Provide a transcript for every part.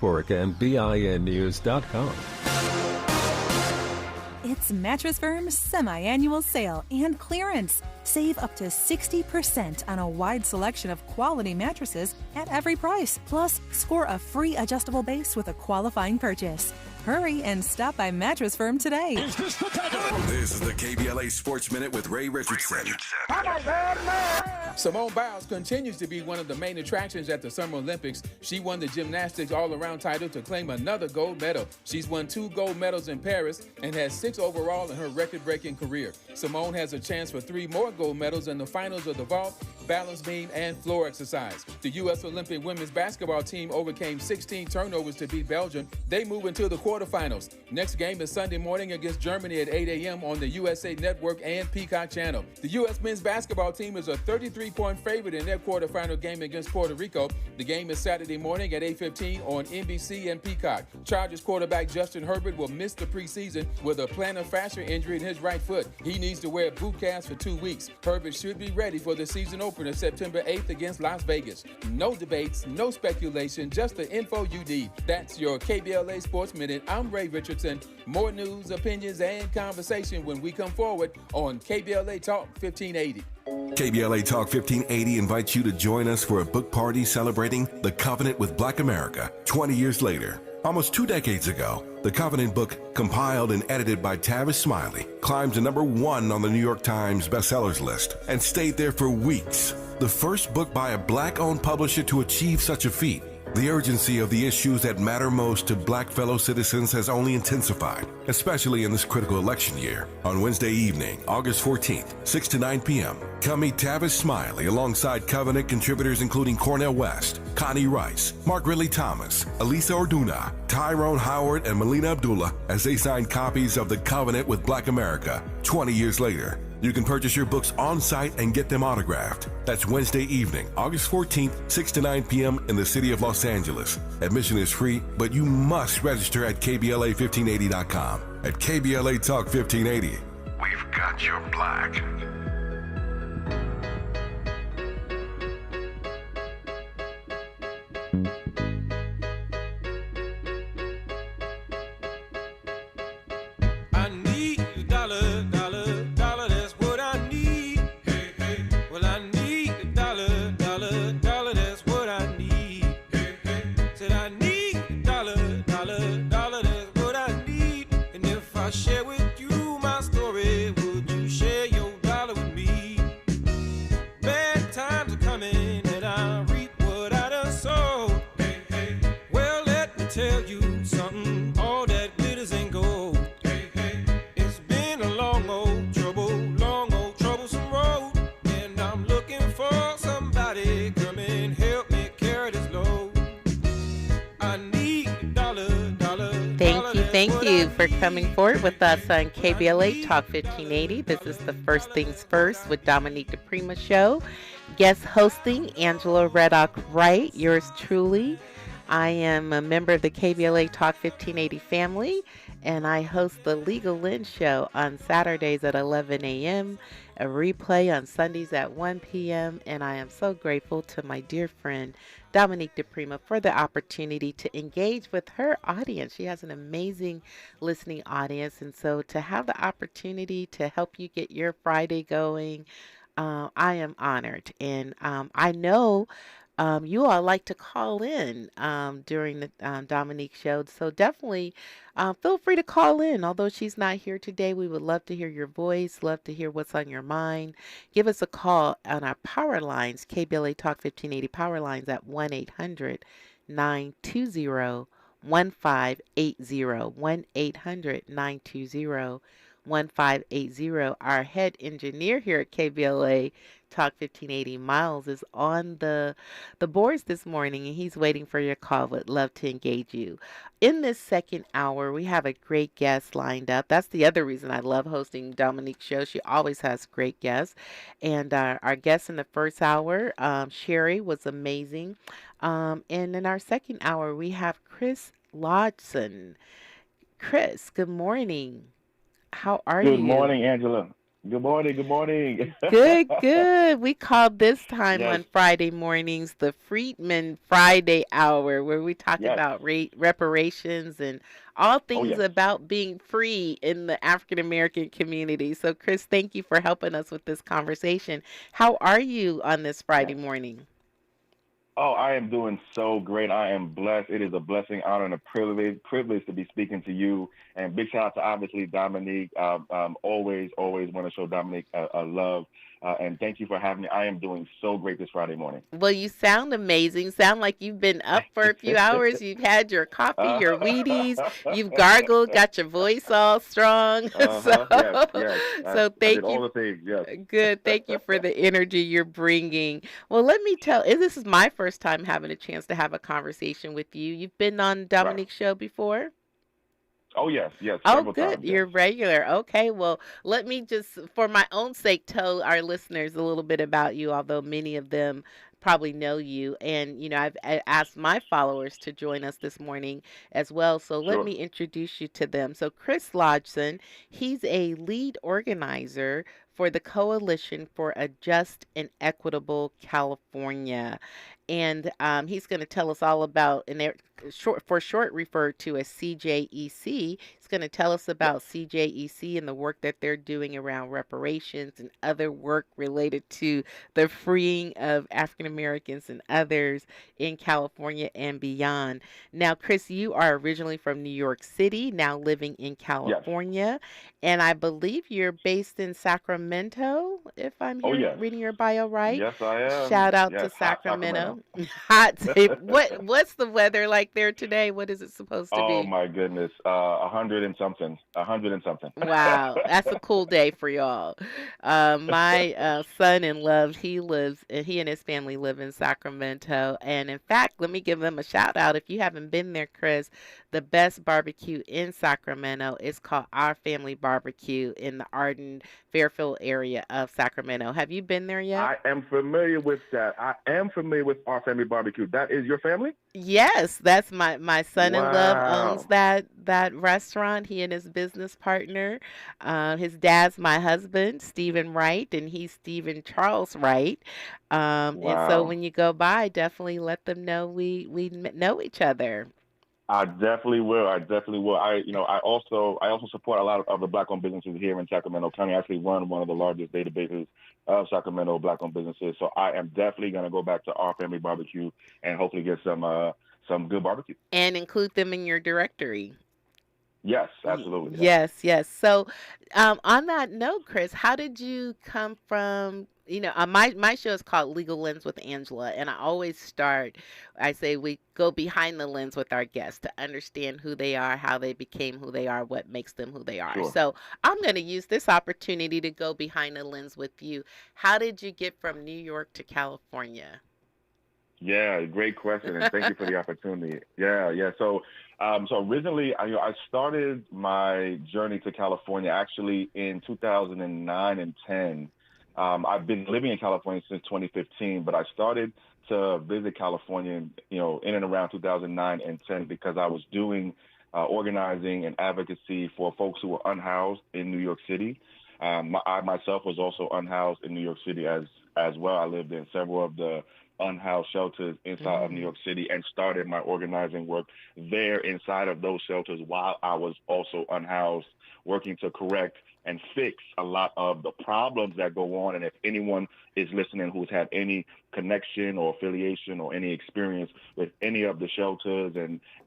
Network and BINnews.com. It's Mattress Firm's semi-annual sale and clearance. Save up to 60% on a wide selection of quality mattresses at every price. Plus, score a free adjustable base with a qualifying purchase. Hurry and stop by Mattress Firm today. Is this the title? This is the KBLA Sports Minute with Ray Richardson. I'm a bad man. Simone Biles continues to be one of the main attractions at the Summer Olympics. She won the gymnastics all-around title to claim another gold medal. She's won 2 gold medals in Paris and has 6 overall in her record-breaking career. Simone has a chance for 3 more gold medals in the finals of the vault, balance beam, and floor exercise. The U.S. Olympic women's basketball team overcame 16 turnovers to beat Belgium. They move into the quarterfinals. Next game is Sunday morning against Germany at 8 a.m. on the USA Network and Peacock Channel. The U.S. men's basketball team is a 33-point favorite in their quarterfinal game against Puerto Rico. The game is Saturday morning at 8:15 on NBC and Peacock. Chargers quarterback Justin Herbert will miss the preseason with a plantar fascia injury in his right foot. He needs to wear a boot cast for 2 weeks. Herbert should be ready for the season opener September 8th against Las Vegas. No debates, no speculation, just the info you need. That's your KBLA Sports Minute. I'm Ray Richardson. More news, opinions, and conversation when we come forward on KBLA Talk 1580. KBLA Talk 1580 invites you to join us for a book party celebrating The Covenant with Black America 20 years later. Almost 2 decades ago, the Covenant book, compiled and edited by Tavis Smiley, climbed to number 1 on the New York Times bestsellers list and stayed there for weeks. The first book by a black-owned publisher to achieve such a feat. The urgency of the issues that matter most to black fellow citizens has only intensified, especially in this critical election year. On Wednesday evening, August 14th, 6 to 9 p.m., come meet Tavis Smiley alongside Covenant contributors including Cornel West, Connie Rice, Mark Ridley Thomas, Elisa Orduna, Tyrone Howard, and Melina Abdullah as they sign copies of The Covenant with Black America 20 years later. You can purchase your books on site and get them autographed. That's Wednesday evening, August 14th, 6 to 9 p.m. in the city of Los Angeles. Admission is free, but you must register at KBLA1580.com. At KBLA Talk 1580, we've got your black. Thank you for coming forward with us on KBLA Talk 1580. This is the First Things First with Dominique DiPrima show. Guest hosting, Angela Reddock-Wright, yours truly. I am a member of the KBLA Talk 1580 family, and I host the Legal Lynn show on Saturdays at 11 a.m., a replay on Sundays at 1 p.m., and I am so grateful to my dear friend, Dominique DiPrima, for the opportunity to engage with her audience. She has an amazing listening audience, and so to have the opportunity to help you get your Friday going, I am honored. And I know you all like to call in during the Dominique show, so definitely feel free to call in. Although she's not here today, we would love to hear your voice, love to hear what's on your mind. Give us a call on our power lines, KBLA Talk 1580 power lines at 1-800-920-1580, 1-800-920-1580. Our head engineer here at KBLA Talk 1580, Miles, is on the boards this morning, and he's waiting for your call. Would love to engage you. In this second hour, we have a great guest lined up. That's the other reason I love hosting Dominique's show. She always has great guests. And our guest in the first hour, Sherry, was amazing. And in our second hour, we have Chris Lodson. Chris, good morning. How are you? Good morning, Angela. Good morning. Good morning. Good, good. We call this time Yes. on Friday mornings the Freedman Friday Hour, where we talk Yes. about reparations and all Oh, things yes. about being free in the African American community. So, Chris, thank you for helping us with this conversation. How are you on this Friday Yes. morning? Oh, I am doing so great. I am blessed. It is a blessing, honor, and a privilege to be speaking to you. And big shout out to obviously Dominique. Always want to show Dominique a love. And thank you for having me. I am doing so great this Friday morning. Well, you sound amazing. Sound like you've been up for a few hours. You've had your coffee, uh, your Wheaties. You've gargled, got your voice all strong. So, yes, yes. so I did thank all you. the things. Yes. Good. Thank you for the energy you're bringing. Well, let me tell. This is my first time having a chance to have a conversation with you. You've been on Right. Dominique's show before? Oh, yes, yes. Oh, Several good. times. Yes. You're regular. Okay. Well, let me just, for my own sake, tell our listeners a little bit about you, although many of them probably know you. And, I've asked my followers to join us this morning as well. So let Sure. me introduce you to them. So, Chris Lodgson, he's a lead organizer for the Coalition for a Just and Equitable California. And he's going to tell us all about, and they're short referred to as CJEC. He's going to tell us Yes. about CJEC and the work that they're doing around reparations and other work related to the freeing of African Americans and others in California and beyond. Now, Chris, you are originally from New York City, now living in Yes. California, and I believe you're based in Sacramento, if I'm Oh, yes. reading your bio right. Yes, I am. Shout out to Yes. Hot Sacramento. Sacramento. Hot. What's the weather like there today? What is it supposed to Oh be? my goodness, 100 and something, 100 and something. Wow, that's a cool day for y'all. My son in love, he and his family live in Sacramento. And in fact, let me give them a shout out. If you haven't been there, Chris, the best barbecue in Sacramento is called Our Family Barbecue in the Arden, Fairfield area of Sacramento. Have you been there yet? I am familiar with that. I am familiar with Our Family Barbecue. That is your family? Yes, that's my son-in-law owns Wow. that restaurant. He and his business partner. His dad's my husband, Stephen Wright, and he's Stephen Charles Wright. And so Wow. when you go by, definitely let them know we know each other. I definitely will. I definitely will. I also support a lot of the black-owned businesses here in Sacramento County. I actually run one of the largest databases of Sacramento black-owned businesses. So I am definitely going to go back to Our Family Barbecue and hopefully get some good barbecue. And include them in your directory. Yes, absolutely. Yes. Yes, yes. So, on that note, Chris, how did you come from? My show is called Legal Lens with Angela, and I always start. I say we go behind the lens with our guests to understand who they are, how they became who they are, what makes them who they are. Sure. So, I'm going to use this opportunity to go behind the lens with you. How did you get from New York to California? Yeah, great question, and thank you for the opportunity. Yeah, yeah. So originally, I started my journey to California actually in 2009 and 10. I've been living in California since 2015, but I started to visit California, in and around 2009 and 10 because I was doing organizing and advocacy for folks who were unhoused in New York City. I myself was also unhoused in New York City as well. I lived in several of the unhoused shelters inside of New York City and started my organizing work there inside of those shelters while I was also unhoused, working to correct and fix a lot of the problems that go on. And if anyone is listening who's had any connection or affiliation or any experience with any of the shelters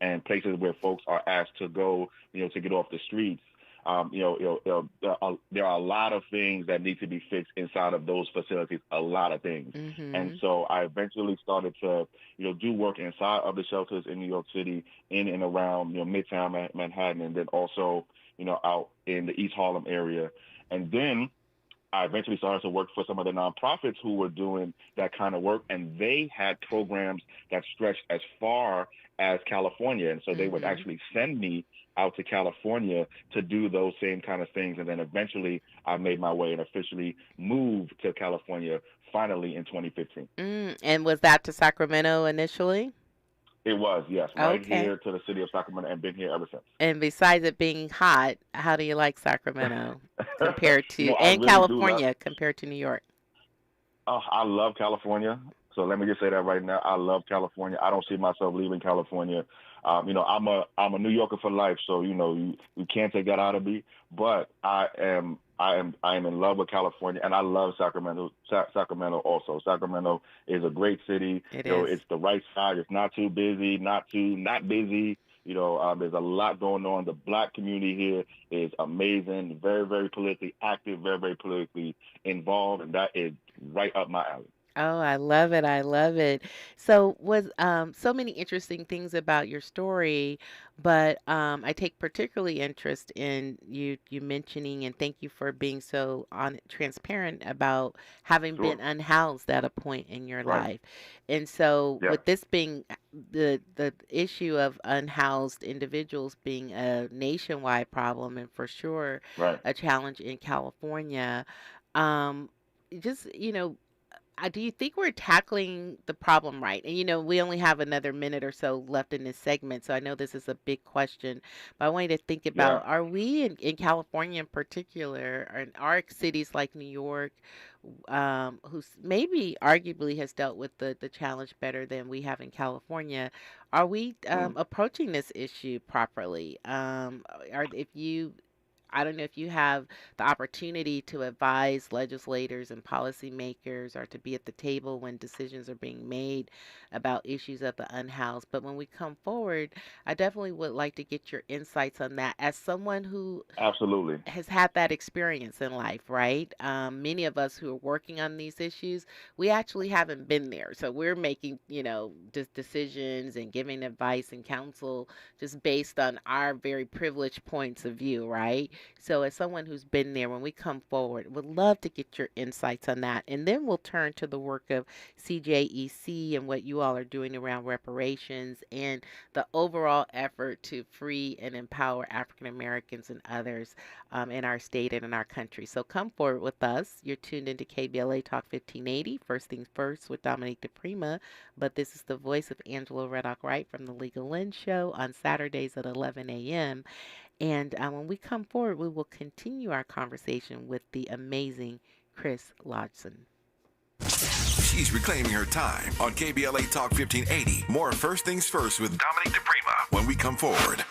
and places where folks are asked to go, to get off the streets, there are a lot of things that need to be fixed inside of those facilities, a lot of things. And Mm-hmm. so I eventually started to, do work inside of the shelters in New York City, in and around, Midtown Manhattan, and then also, out in the East Harlem area. And then I eventually started to work for some of the nonprofits who were doing that kind of work, and they had programs that stretched as far as California. And so they would Mm-hmm. actually send me out to California to do those same kind of things. And then eventually I made my way and officially moved to California finally in 2015. And was that to Sacramento initially? It was, yes, right Okay. here to the city of Sacramento, and been here ever since. And besides it being hot, how do you like Sacramento compared to, I and really do love. California compared to New York? Oh, I love California. So let me just say that right now. I love California. I don't see myself leaving California. I'm a New Yorker for life. So you can't take that out of me. But I am in love with California, and I love Sacramento. Sacramento also. Sacramento is a great city. It is. is. It's the right size. It's not too busy, not busy. There's a lot going on. The Black community here is amazing. Very, very politically active. Very, very politically involved, and that is right up my alley. Oh, I love it. I love it. So was so many interesting things about your story, but I take particularly interest in you mentioning, and thank you for being so transparent about having Sure. been unhoused at a point in your Right. life. And so Yeah. with this being the issue of unhoused individuals being a nationwide problem and for sure Right. a challenge in California, um, just, do you think we're tackling the problem right? And we only have another minute or so left in this segment, so I know this is a big question, but I want you to think about, Yeah. are we in California in particular, or in our cities like New York, who's maybe arguably has dealt with the challenge better than we have in California, are we approaching this issue properly? I don't know if you have the opportunity to advise legislators and policymakers or to be at the table when decisions are being made about issues of the unhoused. But when we come forward, I definitely would like to get your insights on that as someone who Absolutely. has had that experience in life, right? Many of us who are working on these issues, we actually haven't been there. So we're making, decisions and giving advice and counsel just based on our very privileged points of view, right? So as someone who's been there, when we come forward, would love to get your insights on that. And then we'll turn to the work of CJEC and what you all are doing around reparations and the overall effort to free and empower African Americans and others in our state and in our country. So come forward with us. You're tuned into KBLA Talk 1580, First Things First with Dominique DiPrima. But this is the voice of Angela Reddock-Wright from the Legal Lens Show on Saturdays at 11 a.m. And when we come forward, we will continue our conversation with the amazing Chris Lodson. She's reclaiming her time on KBLA Talk 1580. More First Things First with Dominique DiPrima when we come forward.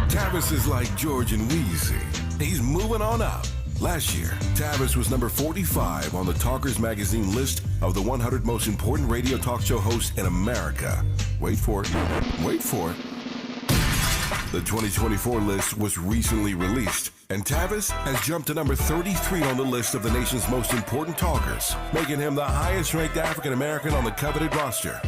Tavis is like George and Wheezy. He's moving on up. Last year, Tavis was number 45 on the Talkers Magazine list of the 100 most important radio talk show hosts in America. Wait for it. Wait for it. The 2024 list was recently released, and Tavis has jumped to number 33 on the list of the nation's most important talkers, making him the highest-ranked African American on the coveted roster.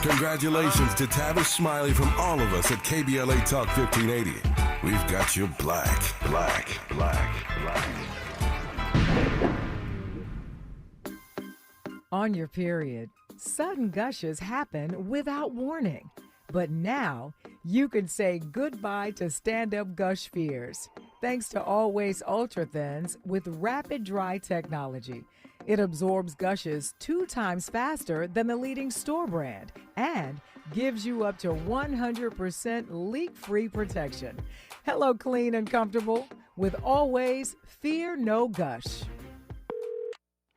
Congratulations to Tavis Smiley from all of us at KBLA Talk 1580. We've got you black. On your period, sudden gushes happen without warning. But now, you can say goodbye to stand-up gush fears, thanks to Always Ultra Thins with rapid dry technology. It absorbs gushes 2 times faster than the leading store brand and gives you up to 100% leak-free protection. Hello, clean and comfortable with Always Fear No Gush.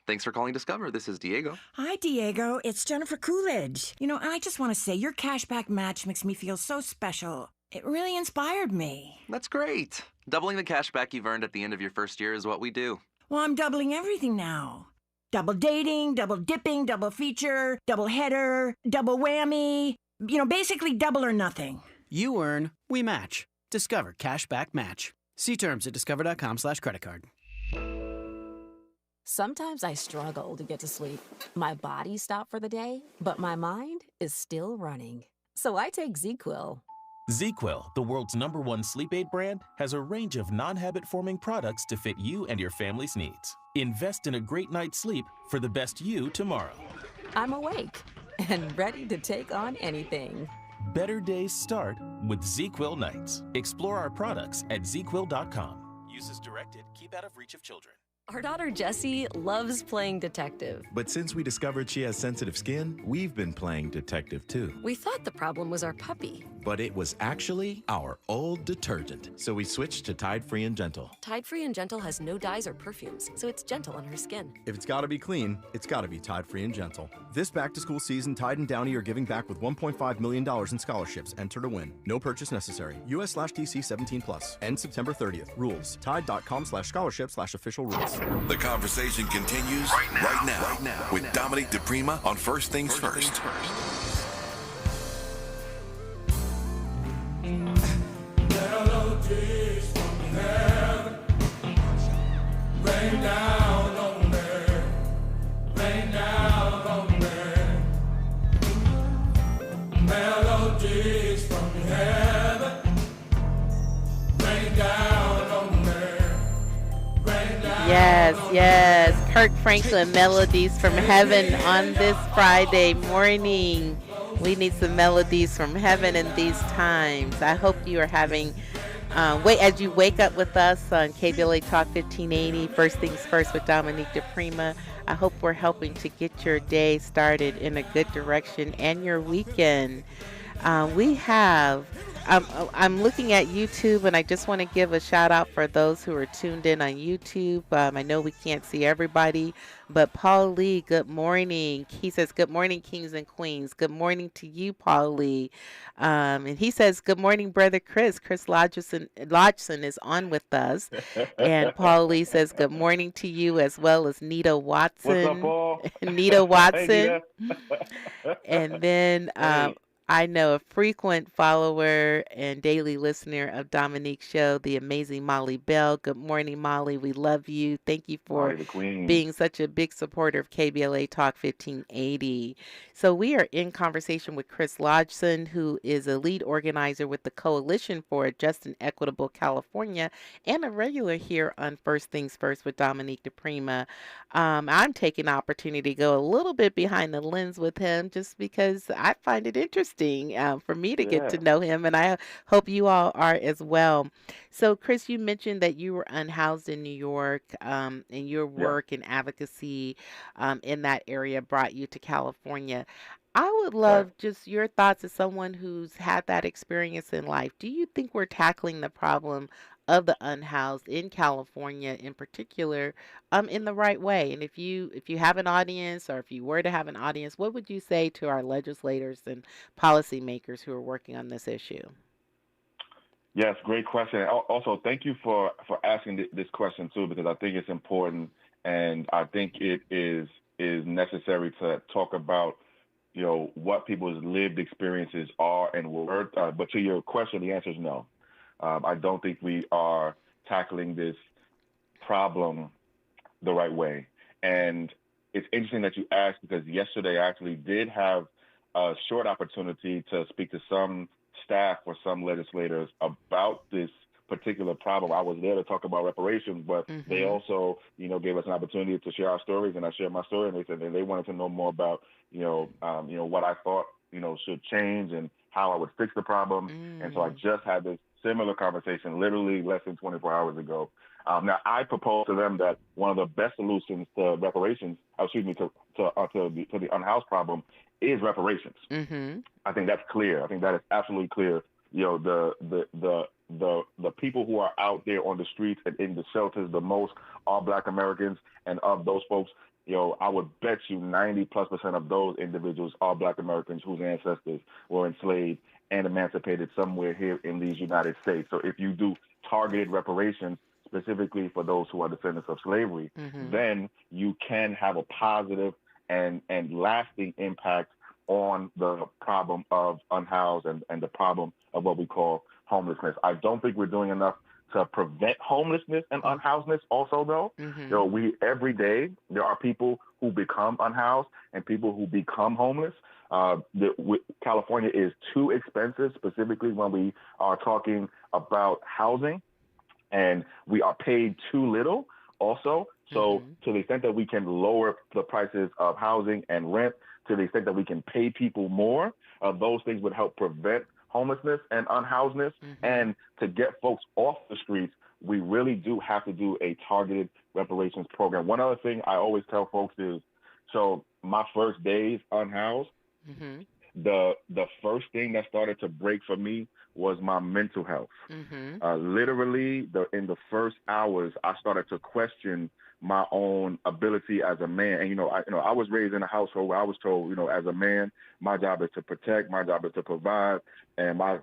Thanks for calling Discover. This is Diego. Hi, Diego. It's Jennifer Coolidge. I just want to say your cashback match makes me feel so special. It really inspired me. That's great. Doubling the cashback you've earned at the end of your first year is what we do. Well, I'm doubling everything now. Double dating, double dipping, double feature, double header, double whammy. Basically double or nothing. You earn, we match. Discover Cashback Match. See terms at discover.com/creditcard. Sometimes I struggle to get to sleep. My body stopped for the day, but my mind is still running. So I take ZQuil. ZQuil, the world's #1 sleep aid brand, has a range of non-habit-forming products to fit you and your family's needs. Invest in a great night's sleep for the best you tomorrow. I'm awake and ready to take on anything. Better days start with ZQuil Nights. Explore our products at ZQuil.com. Use as directed. Keep out of reach of children. Our daughter Jessie loves playing detective. But since we discovered she has sensitive skin, we've been playing detective too. We thought the problem was our puppy. But it was actually our old detergent. So we switched to Tide Free and Gentle. Tide Free and Gentle has no dyes or perfumes, so it's gentle on her skin. If it's got to be clean, it's got to be Tide Free and Gentle. This back-to-school season, Tide and Downy are giving back with $1.5 million in scholarships. Enter to win. No purchase necessary. US/DC 17+. End September 30th. Rules. Tide.com/scholarship/official rules. The conversation continues right now with Dominique DiPrima on First Things First. Melodies from heaven rain down on me, rain down on me. Melodies from heaven rain down on me, rain down. Yes. Kirk Franklin, Melodies from Heaven on this Friday morning. We need some melodies from heaven in these times. I hope you are having, as you wake up with us on KBLA Talk 1580, First Things First with Dominique DiPrima. I hope we're helping to get your day started in a good direction and your weekend. I'm looking at YouTube, and I just want to give a shout out for those who are tuned in on YouTube. I know we can't see everybody, but Paul Lee, good morning. He says, good morning, kings and queens. Good morning to you, Paul Lee. And he says, good morning, brother Chris. Chris Lodgson is on with us. And Paul Lee says, good morning to you, as well as Nita Watson. What's up, Paul? Nita Watson. Hey, and then I know a frequent follower and daily listener of Dominique's show, the amazing Molly Bell. Good morning, Molly. We love you. Thank you for being such a big supporter of KBLA Talk 1580. So we are in conversation with Chris Lodgson, who is a lead organizer with the Coalition for a Just and Equitable California and a regular here on First Things First with Dominique DiPrima. I'm taking the opportunity to go a little bit behind the lens with him just because I find it interesting for me to get to know him, and I hope you all are as well. So, Chris, you mentioned that you were unhoused in New York, and your work and advocacy in that area brought you to California. I would love just your thoughts as someone who's had that experience in life. Do you think we're tackling the problem of the unhoused in California in particular in the right way? And if you have an audience, or if you were to have an audience, what would you say to our legislators and policymakers who are working on this issue? Yes, great question. Also, thank you for asking this question too, because I think it's important, and I think it is necessary to talk about what people's lived experiences are and were. But to your question, the answer is no. I don't think we are tackling this problem the right way. And it's interesting that you asked, because yesterday I actually did have a short opportunity to speak to some staff or some legislators about this particular problem. I was there to talk about reparations, but they also, gave us an opportunity to share our stories, and I shared my story, and they said that they wanted to know more about, what I thought, should change and how I would fix the problem. And so I just had this similar conversation literally less than 24 hours ago. Now, I proposed to them that one of the best solutions to reparations, to the unhoused problem, is reparations. I think that's clear. I think that is absolutely clear. The people who are out there on the streets and in the shelters the most are Black Americans, and of those folks, I would bet you 90+% of those individuals are Black Americans whose ancestors were enslaved and emancipated somewhere here in these United States. So if you do targeted reparations specifically for those who are descendants of slavery, then you can have a positive and lasting impact on the problem of unhoused and the problem of what we call homelessness. I don't think we're doing enough to prevent homelessness and unhousedness also, though. We every day there are people who become unhoused and people who become homeless. California is too expensive, specifically when we are talking about housing, and we are paid too little also. So to the extent that we can lower the prices of housing and rent to the extent that we can pay people more, those things would help prevent homelessness and unhousedness. And to get folks off the streets, we really do have to do a targeted reparations program. One other thing I always tell folks is, so my first days unhoused, the first thing that started to break for me was my mental health. Literally, in the first hours, I started to question my own ability as a man. And I was raised in a household where I was told, as a man, my job is to protect, my job is to provide, and my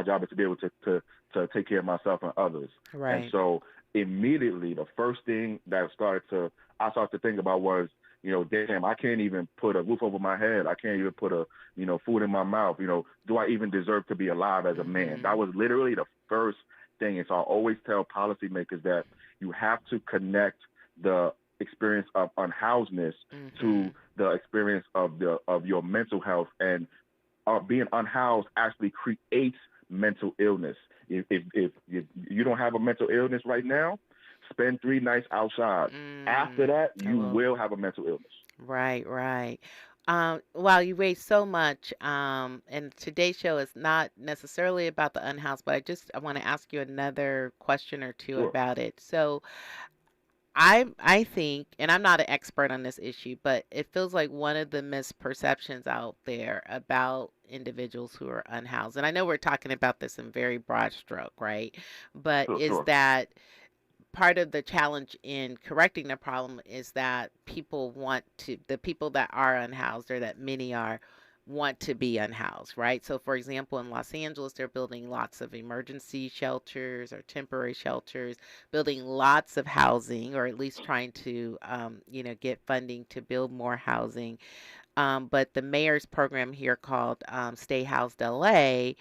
job is to be able to take care of myself and others. Right. And so immediately, the first thing that I started to think about was, damn, I can't even put a roof over my head. I can't even put food in my mouth. Do I even deserve to be alive as a man? That was literally the first thing. And so I always tell policymakers that you have to connect the experience of unhousedness to the experience of your mental health, and being unhoused actually creates mental illness. If you don't have a mental illness right now, spend 3 nights outside. After that, you will have a mental illness. Right, right. Wow, you raised so much. And today's show is not necessarily about the unhoused, but I want to ask you another question or two about it. So I think, and I'm not an expert on this issue, but it feels like one of the misperceptions out there about individuals who are unhoused, and I know we're talking about this in very broad stroke, right? But is that part of the challenge in correcting the problem is that the people that are unhoused, or that many are, want to be unhoused, right? So, for example, in Los Angeles, they're building lots of emergency shelters or temporary shelters, building lots of housing, or at least trying to, get funding to build more housing. But the mayor's program here called Stay Housed LA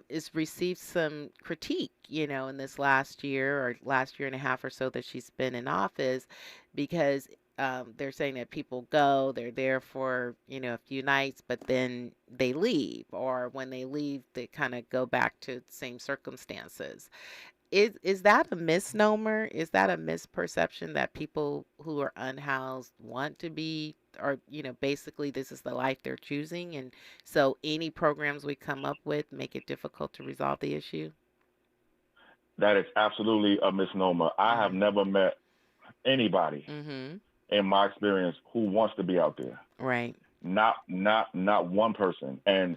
is received some critique, in this last year and a half or so that she's been in office, because they're saying that people they're there for, a few nights, but then they leave, or when they leave, they kind of go back to the same circumstances. Is that a misnomer? Is that a misperception that people who are unhoused want to be, or, basically this is the life they're choosing, and so any programs we come up with make it difficult to resolve the issue? That is absolutely a misnomer. I have never met anybody in my experience who wants to be out there. Right. Not one person. And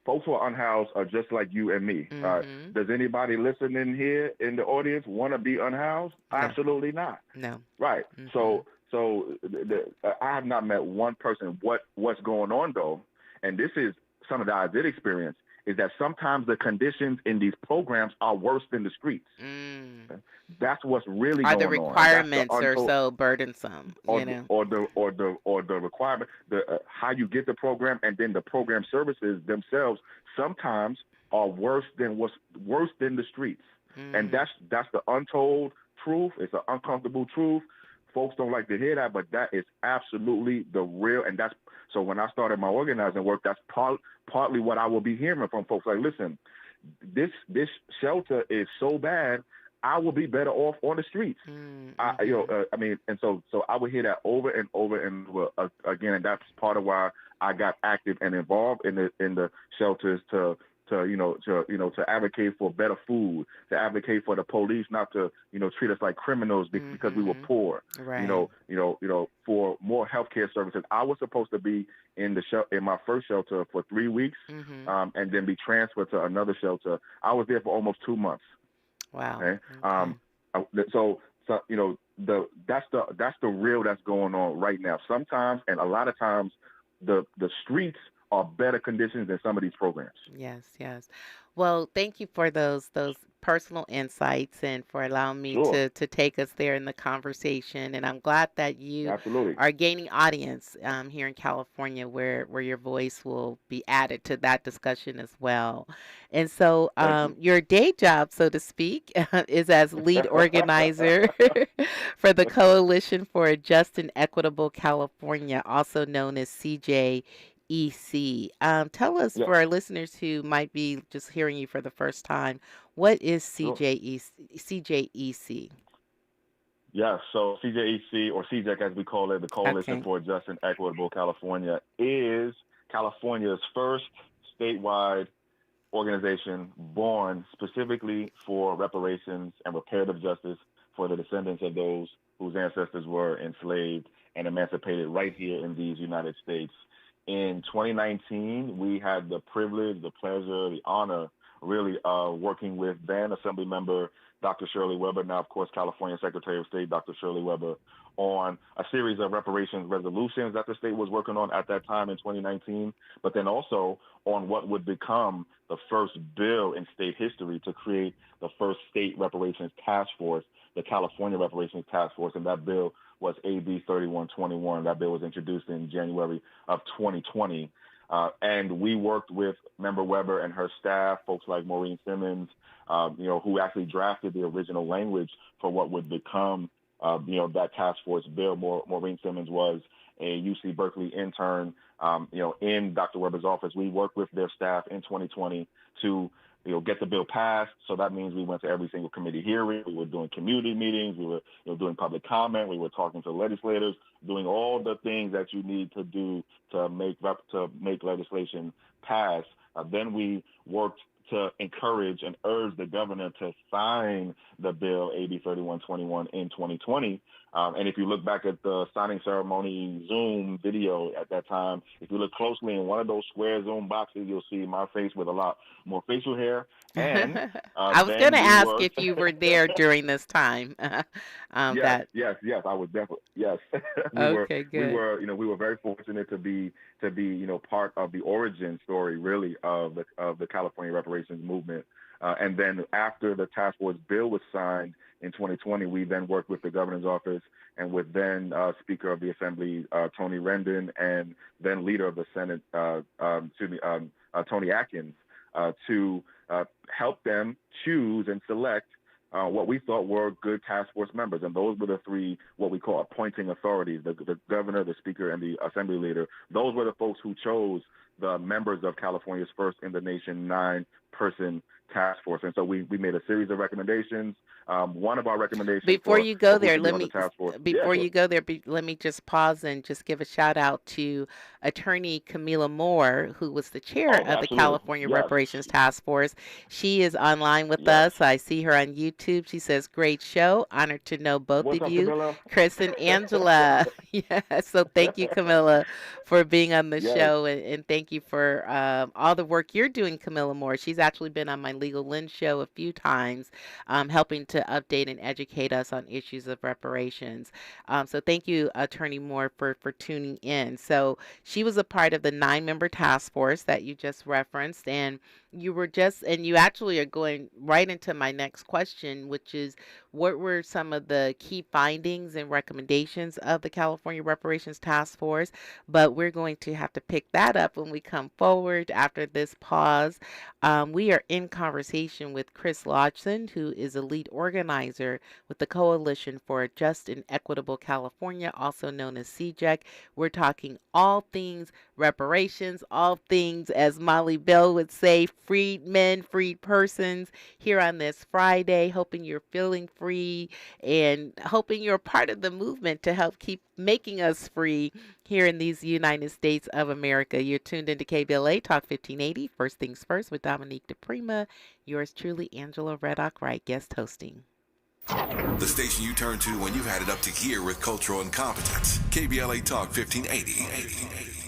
folks who are unhoused are just like you and me. Does anybody listening here in the audience want to be unhoused? No. Absolutely not. No. Right. So I have not met one person. What's going on though, and this is something that I did experience, is that sometimes the conditions in these programs are worse than the streets. That's what's really going on. The requirements are so burdensome, or the requirement, how you get the program, and then the program services themselves sometimes are worse than the streets. And that's the untold truth. It's an uncomfortable truth. Folks don't like to hear that, but that is absolutely the real. And so when I started my organizing work, that's partly what I will be hearing from folks. Like, listen, this shelter is so bad, I will be better off on the streets. And so I would hear that over and over and over again, and that's part of why I got active and involved in the shelters to advocate for better food, to advocate for the police not to treat us like criminals because we were poor. Right. For more healthcare services. I was supposed to be in my first shelter for 3 weeks, and then be transferred to another shelter. I was there for almost 2 months. Wow. Okay. That's the real that's going on right now. Sometimes, and a lot of times, the streets are better conditions than some of these programs. Yes, yes. Well, thank you for those personal insights and for allowing me to take us there in the conversation. And I'm glad that you are gaining audience here in California, where your voice will be added to that discussion as well. And so your day job, so to speak, is as lead organizer for the Coalition for a Just and Equitable California, also known as CJEC. Tell us, for our listeners who might be just hearing you for the first time, what is CJEC? Yes, so CJEC, or CJEC as we call it, the Coalition for Just and Equitable California, is California's first statewide organization born specifically for reparations and reparative justice for the descendants of those whose ancestors were enslaved and emancipated right here in these United States. In 2019, we had the privilege, the pleasure, the honor, really working with then Assembly Member Dr. Shirley Weber, now, of course, California Secretary of State Dr. Shirley Weber, on a series of reparations resolutions that the state was working on at that time in 2019, but then also on what would become the first bill in state history to create the first state reparations task force, the California Reparations Task Force, and that bill was AB 3121. That bill was introduced in January of 2020. And we worked with Member Weber and her staff, folks like Maureen Simmons, who actually drafted the original language for what would become, that task force bill. Maureen Simmons was a UC Berkeley intern, in Dr. Weber's office. We worked with their staff in 2020 to get the bill passed. So that means we went to every single committee hearing. We were doing community meetings. We were doing public comment. We were talking to legislators, doing all the things that you need to do to make legislation pass. Then we worked to encourage and urge the governor to sign the bill, AB 3121, in 2020. And if you look back at the signing ceremony Zoom video at that time, if you look closely in one of those square Zoom boxes, you'll see my face with a lot more facial hair. And I was going to ask if you were there during this time. Yes, I was definitely, yes. Good. We were very fortunate to be part of the origin story, really, of the California reparations movement. And then after the task force bill was signed in 2020, we then worked with the governor's office and with then Speaker of the Assembly, Tony Rendon, and then Leader of the Senate, Tony Atkins, to help them choose and select what we thought were good task force members. And those were the three, what we call appointing authorities, the governor, the speaker, and the assembly leader. Those were the folks who chose the members of California's first in the nation 9-person task force. And so we made a series of recommendations. One of our recommendations. Before you go there, let me just pause and just give a shout out to Attorney Camila Moore, who was the chair of the California Reparations Task Force. She is online with us. I see her on YouTube. She says, "Great show. Honored to know both of you, Camilla? Chris and Angela." So thank you, Camilla, for being on the show, and thank you for all the work you're doing, Camila Moore. She's actually been on my Legal Lens show a few times, helping to update and educate us on issues of reparations. So thank you, Attorney Moore, for tuning in. So she was a part of the 9-member task force that you just referenced, and you actually are going right into my next question, which is, what were some of the key findings and recommendations of the California Reparations Task Force? But we're going to have to pick that up when we come forward after this pause. We are in conversation with Chris Lodgson, who is a lead organizer with the Coalition for Just and Equitable California, also known as CJEC. We're talking all things reparations, all things, as Molly Bell would say, freed men, freed persons, here on this Friday. Hoping you're feeling free and hoping you're part of the movement to help keep making us free here in these United States of America. You're tuned into KBLA Talk 1580, First Things First, with Dominique DiPrima. Yours truly, Angela Reddock-Wright, guest hosting. The station you turn to when you've had it up to here with cultural incompetence. KBLA Talk 1580.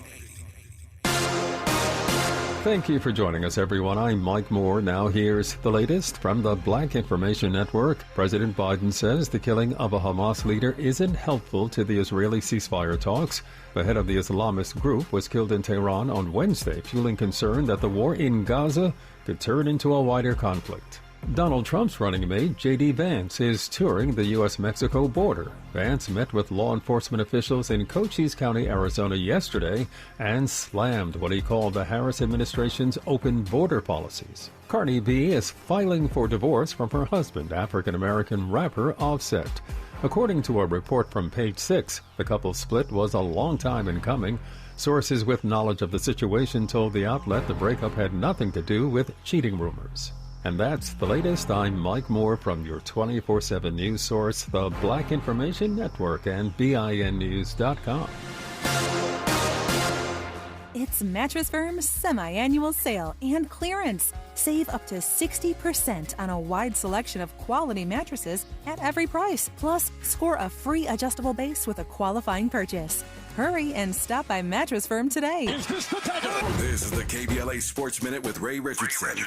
Thank you for joining us, everyone. I'm Mike Moore. Now here's the latest from the Black Information Network. President Biden says the killing of a Hamas leader isn't helpful to the Israeli ceasefire talks. The head of the Islamist group was killed in Tehran on Wednesday, fueling concern that the war in Gaza could turn into a wider conflict. Donald Trump's running mate, J.D. Vance, is touring the U.S.-Mexico border. Vance met with law enforcement officials in Cochise County, Arizona yesterday and slammed what he called the Harris administration's open border policies. Cardi B is filing for divorce from her husband, African-American rapper Offset. According to a report from Page 6, the couple's split was a long time in coming. Sources with knowledge of the situation told the outlet the breakup had nothing to do with cheating rumors. And that's the latest. I'm Mike Moore from your 24/7 news source, the Black Information Network, and BINnews.com. It's Mattress Firm's semi-annual sale and clearance. Save up to 60% on a wide selection of quality mattresses at every price. Plus, score a free adjustable base with a qualifying purchase. Hurry and stop by Mattress Firm today. This is the KBLA Sports Minute with Ray Richardson.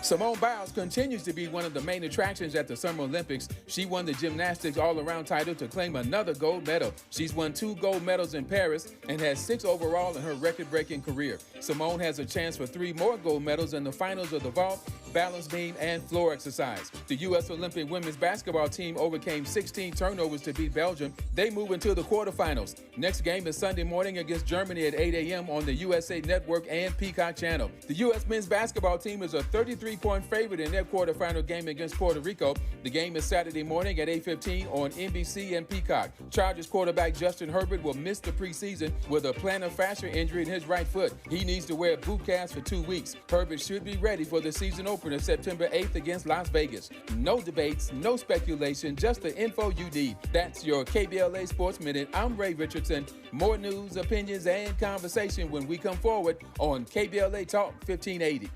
Simone Biles continues to be one of the main attractions at the Summer Olympics. She won the gymnastics all-around title to claim another gold medal. She's won 2 gold medals in Paris and has 6 overall in her record-breaking career. Simone has a chance for 3 more gold medals in the finals of the vault, balance beam, and floor exercise. The U.S. Olympic women's basketball team overcame 16 turnovers to beat Belgium. They move into the quarterfinals. Next game is Sunday morning against Germany at 8 a.m. on the USA Network and Peacock Channel. The U.S. men's basketball team is a 33-point favorite in their quarterfinal game against Puerto Rico. The game is Saturday morning at 8:15 on NBC and Peacock. Chargers quarterback Justin Herbert will miss the preseason with a plantar fascia injury in his right foot. He needs to wear a boot cast for 2 weeks. Herbert should be ready for the season opener September 8th against Las Vegas. No debates, no speculation, just the info you need. That's your KBLA Sports Minute. I'm Ray Richardson. More news, opinions, and conversation when we come forward on KBLA Talk 1580.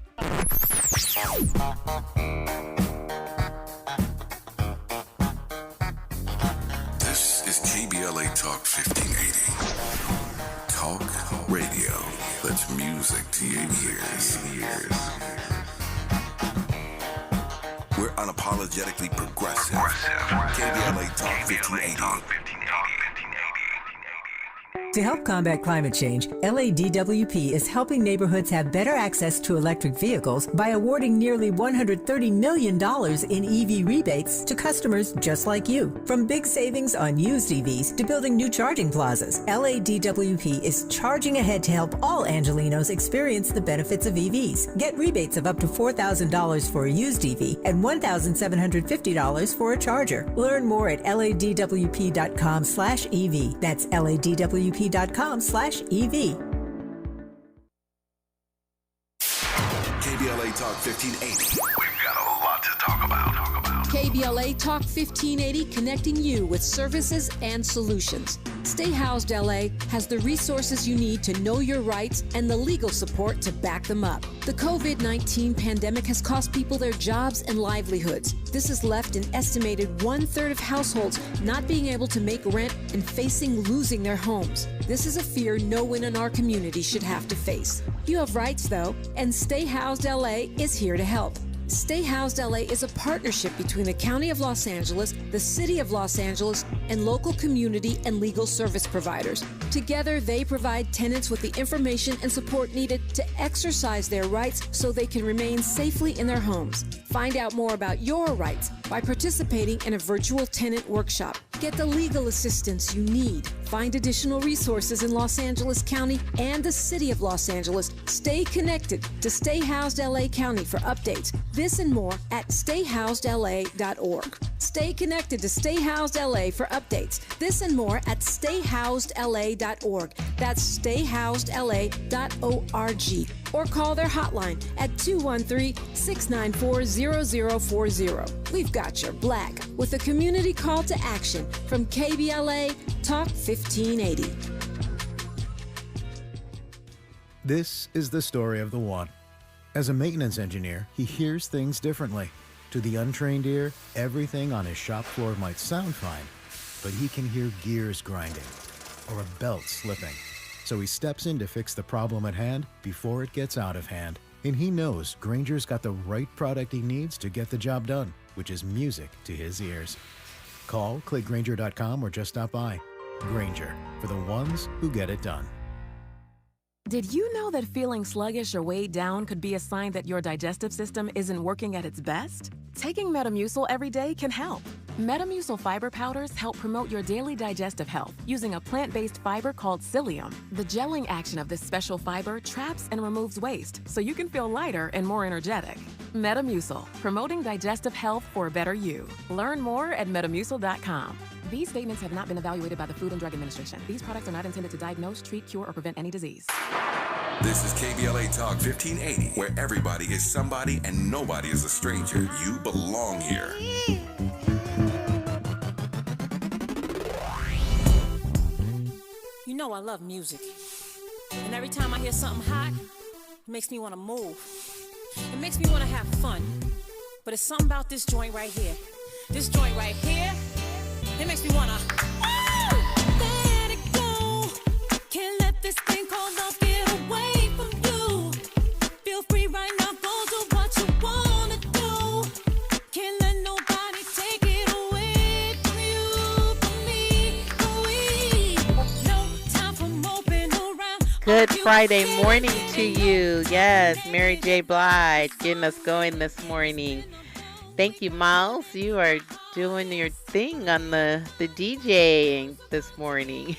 This is KBLA Talk 1580. Talk radio. That's music to your ears. We're unapologetically progressive. KBLA Talk 1580. To help combat climate change, LADWP is helping neighborhoods have better access to electric vehicles by awarding nearly $130 million in EV rebates to customers just like you. From big savings on used EVs to building new charging plazas, LADWP is charging ahead to help all Angelinos experience the benefits of EVs. Get rebates of up to $4,000 for a used EV and $1,750 for a charger. Learn more at ladwp.com/EV. That's ladwp.com/EV. KBLA Talk 1580. We've got a lot to talk about. KBLA Talk 1580, connecting you with services and solutions. Stay Housed LA has the resources you need to know your rights and the legal support to back them up. The COVID-19 pandemic has cost people their jobs and livelihoods. This has left an estimated 1/3 of households not being able to make rent and facing losing their homes. This is a fear no one in our community should have to face. You have rights, though, and Stay Housed LA is here to help. Stay Housed LA is a partnership between the County of Los Angeles, the City of Los Angeles, and local community and legal service providers. Together, they provide tenants with the information and support needed to exercise their rights so they can remain safely in their homes. Find out more about your rights by participating in a virtual tenant workshop. Get the legal assistance you need. Find additional resources in Los Angeles County and the City of Los Angeles. Stay connected to Stay Housed LA County for updates. This and more at stayhousedla.org. Stay connected to Stay Housed LA for updates. This and more at stayhousedla.org. That's stayhousedla.org. Or call their hotline at 213-694-0040. We've got your black with a community call to action from KBLA Talk 1580. This is the story of the one. As a maintenance engineer, he hears things differently. To the untrained ear, everything on his shop floor might sound fine, but he can hear gears grinding or a belt slipping. So he steps in to fix the problem at hand before it gets out of hand. And he knows Grainger's got the right product he needs to get the job done, which is music to his ears. Call, click Grainger.com, or just stop by. Grainger, for the ones who get it done. Did you know that feeling sluggish or weighed down could be a sign that your digestive system isn't working at its best? Taking Metamucil every day can help. Metamucil fiber powders help promote your daily digestive health using a plant-based fiber called psyllium. The gelling action of this special fiber traps and removes waste, so you can feel lighter and more energetic. Metamucil, promoting digestive health for a better you. Learn more at metamucil.com. These statements have not been evaluated by the Food and Drug Administration. These products are not intended to diagnose, treat, cure, or prevent any disease. This is KBLA Talk 1580, where everybody is somebody and nobody is a stranger. You belong here. You know I love music. And every time I hear something hot, it makes me want to move. It makes me want to have fun. But it's something about this joint right here. This joint right here, it makes me want to... Let it go. Can't let this thing called love get away from you. Feel free right now, go do what you want to do. Can't let nobody take it away from you, from me, from we. No time for moping around. Good Friday morning to you. Yes, Mary J. Blige getting us going this morning. Thank you, Miles. You are doing your thing on the DJing this morning.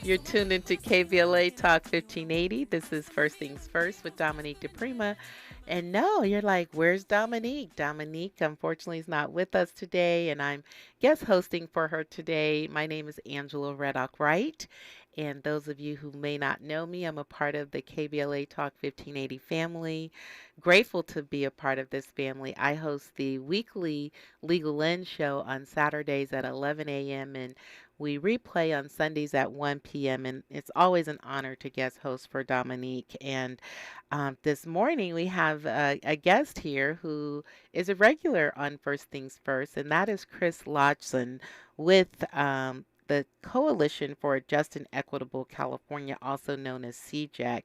You're tuned into KBLA Talk 1580. This is First Things First with Dominique DiPrima. And no, you're like, where's Dominique? Dominique, unfortunately, is not with us today, and I'm guest hosting for her today. My name is Angela Reddock-Wright. And those of you who may not know me, I'm a part of the KBLA Talk 1580 family. Grateful to be a part of this family. I host the weekly Legal Lens show on Saturdays at 11 a.m. and we replay on Sundays at 1 p.m. And it's always an honor to guest host for Dominique. And this morning we have a guest here who is a regular on First Things First, and that is Chris Lodgson with the Coalition for a Just and Equitable California, also known as CJEC.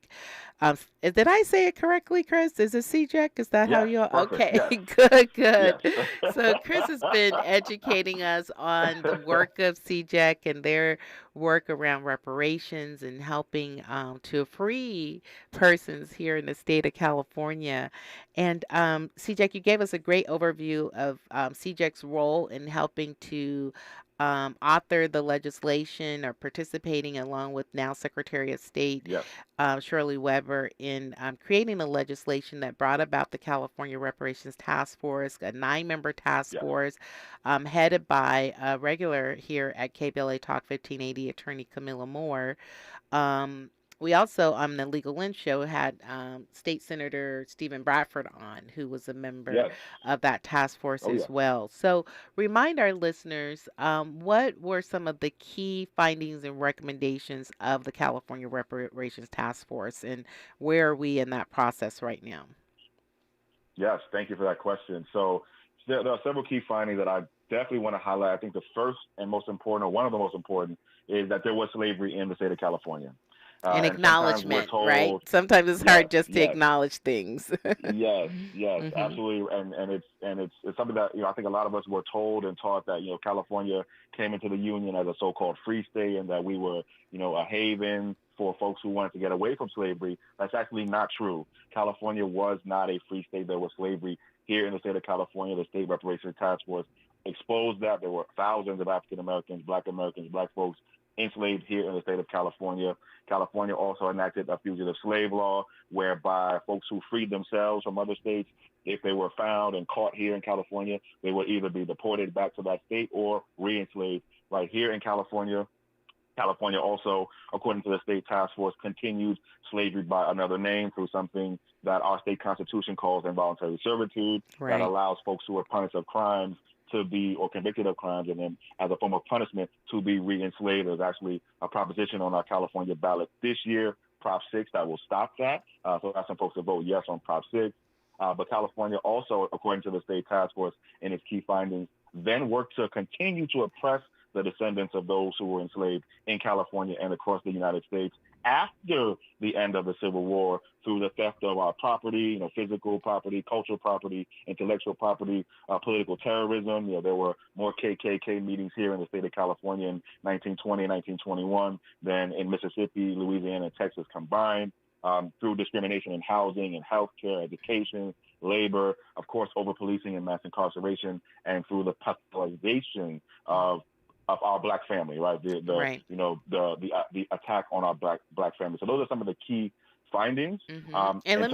Did I say it correctly, Chris? Is it CJEC? Is that how you... Okay, yes. Good. Yes. So Chris has been educating us on the work of CJEC and their work around reparations and helping to free persons here in the state of California. And CJEC, you gave us a great overview of CJEC's role in helping to author the legislation or participating along with now Secretary of State Shirley Weber in creating a legislation that brought about the California Reparations Task Force, a 9-member task force headed by a regular here at KBLA Talk 1580, Attorney Camilla Moore. We also, on the Legal Lens show, had State Senator Stephen Bradford on, who was a member of that task force as well. So remind our listeners, what were some of the key findings and recommendations of the California Reparations Task Force, and where are we in that process right now? Yes, thank you for that question. So there are several key findings that I definitely want to highlight. I think the first and most important, or one of the most important, is that there was slavery in the state of California. An acknowledgement, right? Sometimes it's hard just to acknowledge things. Yes, absolutely, and it's something that I think a lot of us were told and taught that California came into the Union as a so-called free state and that we were a haven for folks who wanted to get away from slavery. That's actually not true. California was not a free state. There was slavery here in the state of California. The State Reparations Task Force exposed that. There were thousands of African Americans, Black folks enslaved here in the state of California. California also enacted a fugitive slave law whereby folks who freed themselves from other states, if they were found and caught here in California, they would either be deported back to that state or re-enslaved right here in California. California also, according to the state task force, continued slavery by another name through something that our state constitution calls involuntary servitude, that allows folks who are punished of crimes to be, or convicted of crimes, and then as a form of punishment to be re-enslaved. There's actually a proposition on our California ballot this year, Prop 6, that will stop that. So I ask some folks to vote yes on Prop 6. But California also, according to the state task force in its key findings, then worked to continue to oppress the descendants of those who were enslaved in California and across the United States after the end of the Civil War through the theft of our property, physical property, cultural property, intellectual property, political terrorism. There were more KKK meetings here in the state of California in 1920 and 1921 than in Mississippi, Louisiana, and Texas combined, through discrimination in housing and healthcare, education, labor, of course, over-policing and mass incarceration, and through the patholorization of our Black family, right? The attack on our black family. So those are some of the key findings. And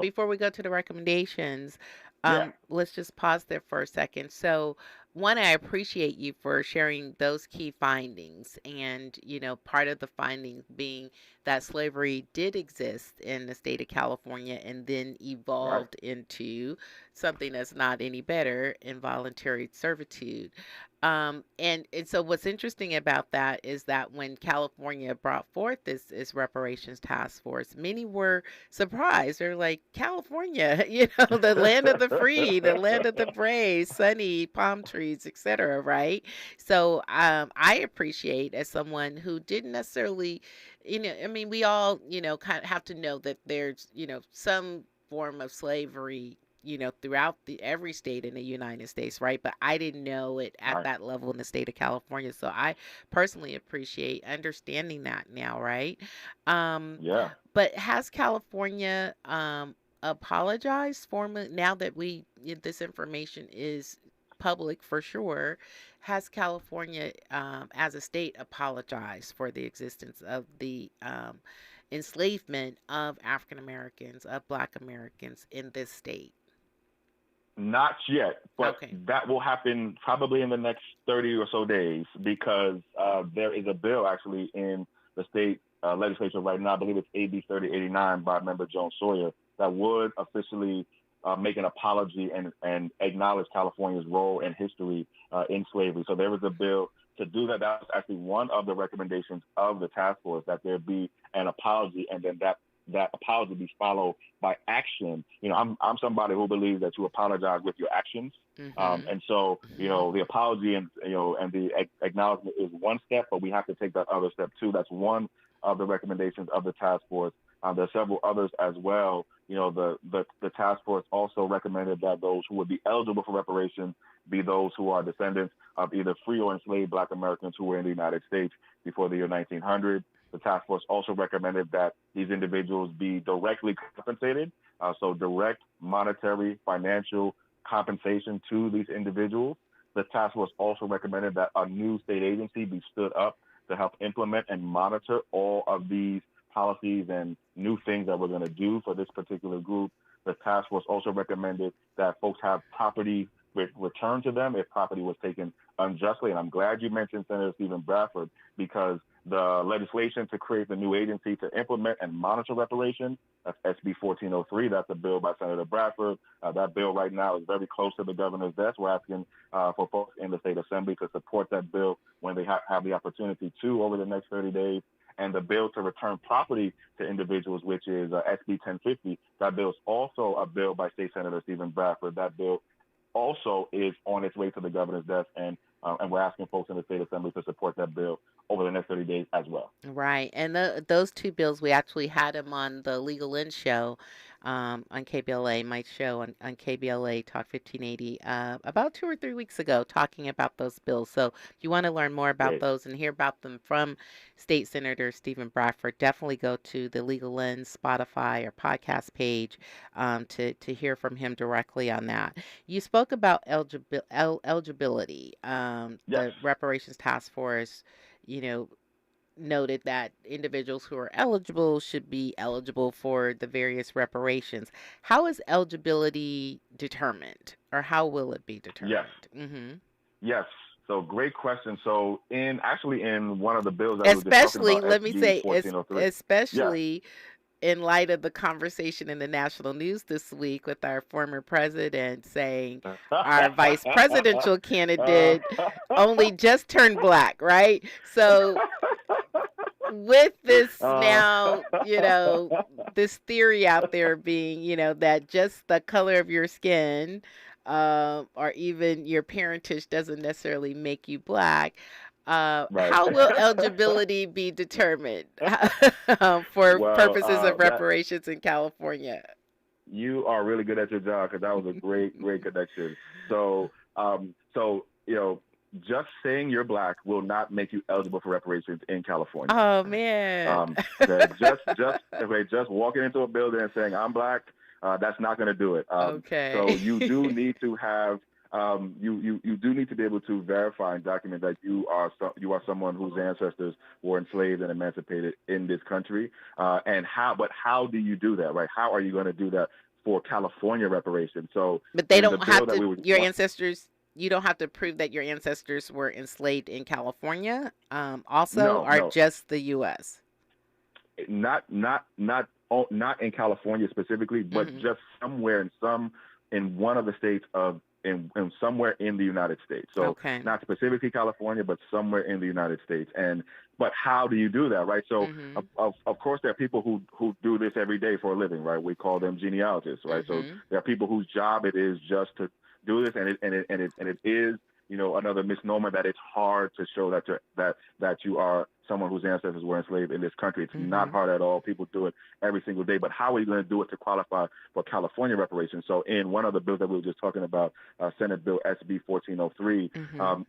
before we go to the recommendations, let's just pause there for a second. So, one, I appreciate you for sharing those key findings, and part of the findings being that slavery did exist in the state of California and then evolved into something that's not any better, involuntary servitude. And so what's interesting about that is that when California brought forth this reparations task force, many were surprised. They're like, California, the land of the free, the land of the brave, sunny palm trees, etc. Right? So I appreciate, as someone who didn't necessarily, I mean, we all, kind of have to know that there's, some form of slavery, throughout every state in the United States, right? But I didn't know it at that level in the state of California. So I personally appreciate understanding that now, right? Yeah. But has California apologized formally now that this information is public for sure? Has California, as a state, apologized for the existence of the enslavement of African Americans, of Black Americans in this state? Not yet, but that will happen probably in the next 30 or so days, because there is a bill actually in the state legislature right now. I believe it's AB 3089 by Member Joan Sawyer, that would officially make an apology and acknowledge California's role and history in slavery. So there was a bill to do that. That was actually one of the recommendations of the task force, that there be an apology, and then that apology be followed by action. I'm somebody who believes that you apologize with your actions. And so, the apology and the acknowledgement is one step, but we have to take that other step too. That's one of the recommendations of the task force. There are several others as well. The task force also recommended that those who would be eligible for reparations be those who are descendants of either free or enslaved Black Americans who were in the United States before the year 1900. The task force also recommended that these individuals be directly compensated, so direct monetary, financial compensation to these individuals. The task force also recommended that a new state agency be stood up to help implement and monitor all of these policies and new things that we're going to do for this particular group. The task force also recommended that folks have property returned to them if property was taken unjustly. And I'm glad you mentioned Senator Stephen Bradford, because the legislation to create the new agency to implement and monitor reparations, that's SB 1403. That's a bill by Senator Bradford. That bill right now is very close to the governor's desk. We're asking for folks in the state assembly to support that bill when they have the opportunity to over the next 30 days. And the bill to return property to individuals, which is SB 1050, that bill is also a bill by State Senator Stephen Bradford. That bill also is on its way to the governor's desk, and we're asking folks in the state assembly to support that bill over the next 30 days as well. Right. And those two bills, we actually had them on the Legal In show on KBLA, my show on KBLA Talk 1580, about 2 or 3 weeks ago, talking about those bills. So if you want to learn more about those and hear about them from State Senator Stephen Bradford, definitely go to the Legal In Spotify or podcast page to hear from him directly on that. You spoke about eligibility. The Reparations Task Force, noted that individuals who are eligible should be eligible for the various reparations. How is eligibility determined, or how will it be determined? Yes. So great question. So in one of the bills that especially, we were let me say, 1403, especially in light of the conversation in the national news this week with our former president saying our vice presidential candidate only just turned Black, right? So with this now, this theory out there being, that just the color of your skin or even your parentage doesn't necessarily make you Black. How will eligibility be determined for purposes of reparations in California? You are really good at your job, because that was a great connection. So, just saying you're Black will not make you eligible for reparations in California. Oh man! Just walking into a building and saying I'm Black, that's not going to do it. So you do need to have. You do need to be able to verify and document that you are someone whose ancestors were enslaved and emancipated in this country. But how do you do that, right? How are you going to do that for California reparations? But they don't have to. Your ancestors. You don't have to prove that your ancestors were enslaved in California. Just the U.S. not in California specifically, but just somewhere in one of the states in somewhere in the United States. So not specifically California, but somewhere in the United States. But how do you do that, right? So of course there are people who do this every day for a living, right? We call them genealogists, right? So there are people whose job it is just to do this, and it is, you know, another misnomer that it's hard to show that you are someone whose ancestors were enslaved in this country. It's not hard at all. People do it every single day. But how are you going to do it to qualify for California reparations? So in one of the bills that we were just talking about, Senate Bill SB 1403,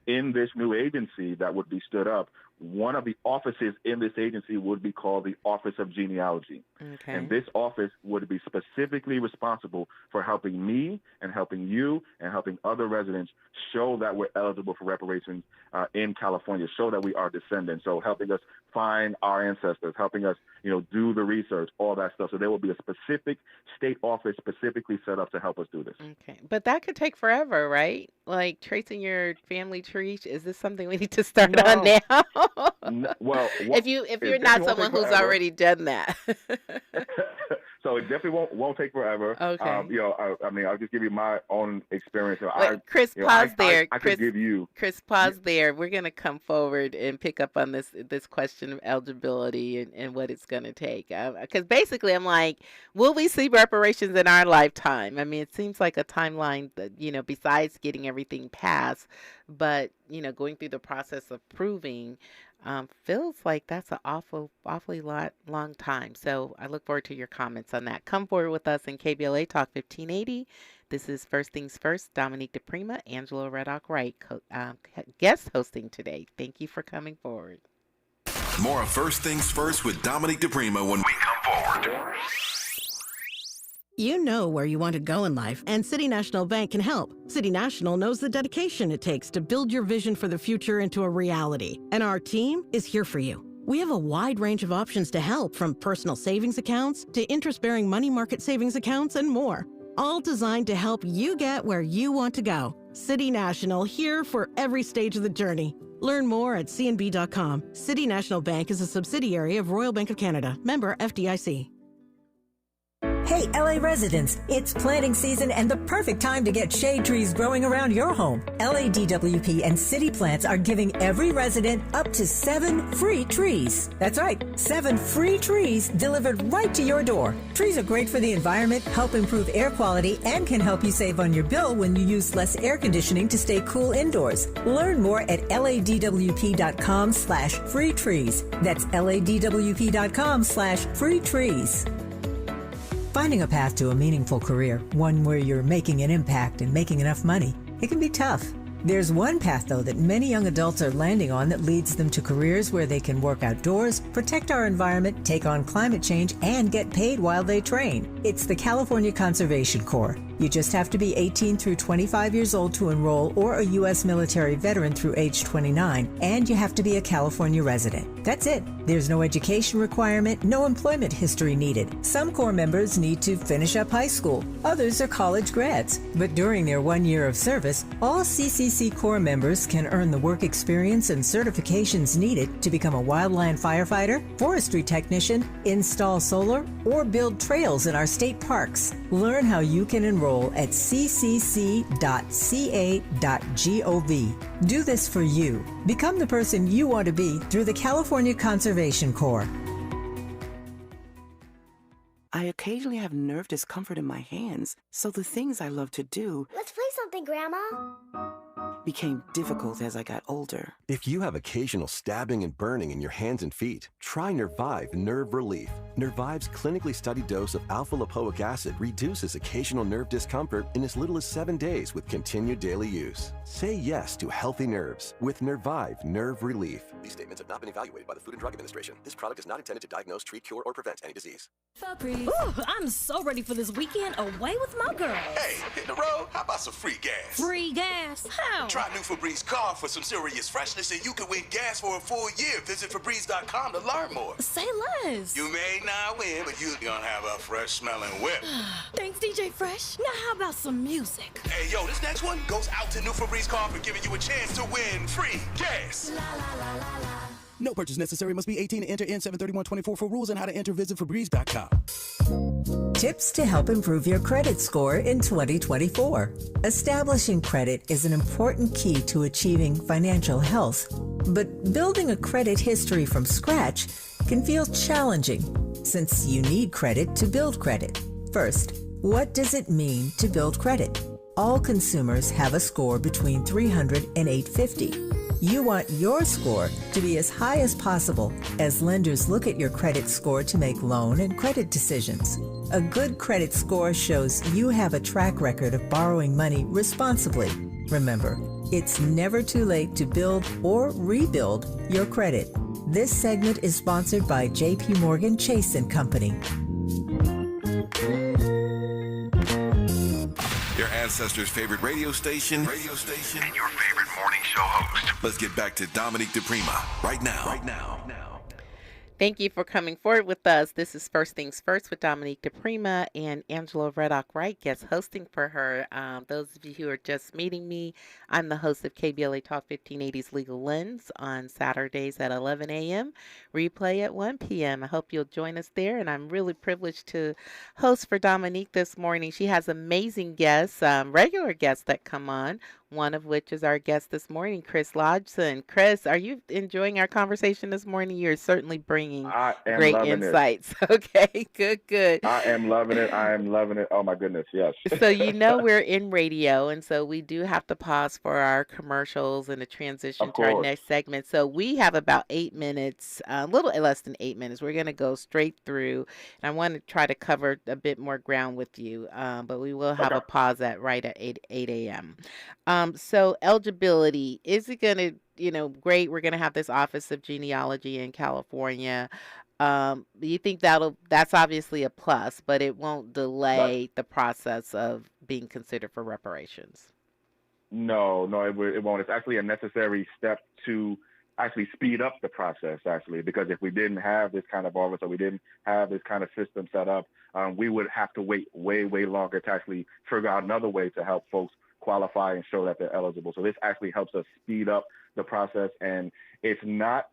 in this new agency that would be stood up, one of the offices in this agency would be called the Office of Genealogy. And this office would be specifically responsible for helping me and helping you and helping other residents show that we're eligible for reparations in California, show that we are descendants. So helping us find our ancestors, helping us, you know, do the research, all that stuff. So there will be a specific state office specifically set up to help us do this. Okay. But that could take forever, right? Like tracing your family tree. Is this something we need to start on now? Well, if you're not someone who's already done that. So it definitely won't take forever. Okay. You know, I mean, I'll just give you my own experience. Wait, Chris, pause there. I could give you. Chris, pause there. We're going to come forward and pick up on this question of eligibility and what it's going to take. Because basically, I'm like, will we see reparations in our lifetime? I mean, it seems like a timeline that, you know, besides getting everything passed, but, you know, going through the process of proving feels like that's an awfully long time. So I look forward to your comments on that. Come forward with us in KBLA Talk 1580. This is First Things First. Dominique DiPrima, Angela Reddock-Wright, guest hosting today. Thank you for coming forward. More of First Things First with Dominique DiPrima when we come forward. You know where you want to go in life, and City National Bank can help. City National knows the dedication it takes to build your vision for the future into a reality, and our team is here for you. We have a wide range of options to help, from personal savings accounts to interest-bearing money market savings accounts and more, all designed to help you get where you want to go. City National, here for every stage of the journey. Learn more at cnb.com. City National Bank is a subsidiary of Royal Bank of Canada, member FDIC. Hey, LA residents, it's planting season and the perfect time to get shade trees growing around your home. LADWP and City Plants are giving every resident up to 7 free trees. That's right, 7 free trees delivered right to your door. Trees are great for the environment, help improve air quality, and can help you save on your bill when you use less air conditioning to stay cool indoors. Learn more at ladwp.com/free trees. That's ladwp.com/free trees. Finding a path to a meaningful career, one where you're making an impact and making enough money, it can be tough. There's one path, though, that many young adults are landing on that leads them to careers where they can work outdoors, protect our environment, take on climate change, and get paid while they train. It's the California Conservation Corps. You just have to be 18 through 25 years old to enroll, or a U.S. military veteran through age 29, and you have to be a California resident. That's it. There's no education requirement, no employment history needed. Some Corps members need to finish up high school. Others are college grads. But during their 1 year of service, all CCC Corps members can earn the work experience and certifications needed to become a wildland firefighter, forestry technician, install solar, or build trails in our state parks. Learn how you can enroll at ccc.ca.gov. Do this for you. Become the person you want to be through the California Conservation Corps. I occasionally have nerve discomfort in my hands, so the things I love to do... Let's play something, Grandma. ...became difficult as I got older. If you have occasional stabbing and burning in your hands and feet, try Nervive Nerve Relief. Nervive's clinically studied dose of alpha-lipoic acid reduces occasional nerve discomfort in as little as 7 days with continued daily use. Say yes to healthy nerves with Nervive Nerve Relief. These statements have not been evaluated by the Food and Drug Administration. This product is not intended to diagnose, treat, cure, or prevent any disease. Ooh, I'm so ready for this weekend away with my girls. Hey, hit the road? How about some free gas? Free gas? How? Try new Febreze car for some serious freshness, and you can win gas for a full year. Visit Febreze.com to learn more. Say less. You may not win, but you're gonna have a fresh smelling whip. Thanks, DJ Fresh. Now how about some music? Hey, yo, this next one goes out to new Febreze car for giving you a chance to win free gas. La la la la la. No purchase necessary. Must be 18 to enter N73124 for rules and how to enter. Visit Febreze.com. Tips to help improve your credit score in 2024. Establishing credit is an important key to achieving financial health, but building a credit history from scratch can feel challenging since you need credit to build credit. First, what does it mean to build credit? All consumers have a score between 300 and 850. You want your score to be as high as possible as lenders look at your credit score to make loan and credit decisions. A good credit score shows you have a track record of borrowing money responsibly. Remember, it's never too late to build or rebuild your credit. This segment is sponsored by J.P. Morgan Chase & Company. Your ancestors' favorite radio station, and your favorite morning show host. Let's get back to Dominique DiPrima right now. Thank you for coming forward with us. This is First Things First with Dominique DiPrima and Angela Reddock-Wright guest hosting for her. Those of you who are just meeting me, I'm the host of KBLA Talk 1580's Legal Lens on Saturdays at 11 a.m., replay at 1 p.m. I hope you'll join us there, and I'm really privileged to host for Dominique this morning. She has amazing guests, regular guests that come on, one of which is our guest this morning, Chris Lodgson. Chris, are you enjoying our conversation this morning? You're certainly bringing great insights. Okay, good. I am loving it. Oh, my goodness, yes. So we're in radio, and so we do have to pause for our commercials and to transition to our next segment. So we have about 8 minutes, a little less than 8 minutes. We're going to go straight through, and I want to try to cover a bit more ground with you, but we will have a pause at 8 a.m. So eligibility, is it going to, great, we're going to have this Office of Genealogy in California. You think that's obviously a plus, but it won't delay the process of being considered for reparations. No, it won't. It's actually a necessary step to actually speed up the process, actually, because if we didn't have this kind of office or we didn't have this kind of system set up, we would have to wait way, way longer to actually figure out another way to help folks qualify and show that they're eligible. So this actually helps us speed up the process, and it's not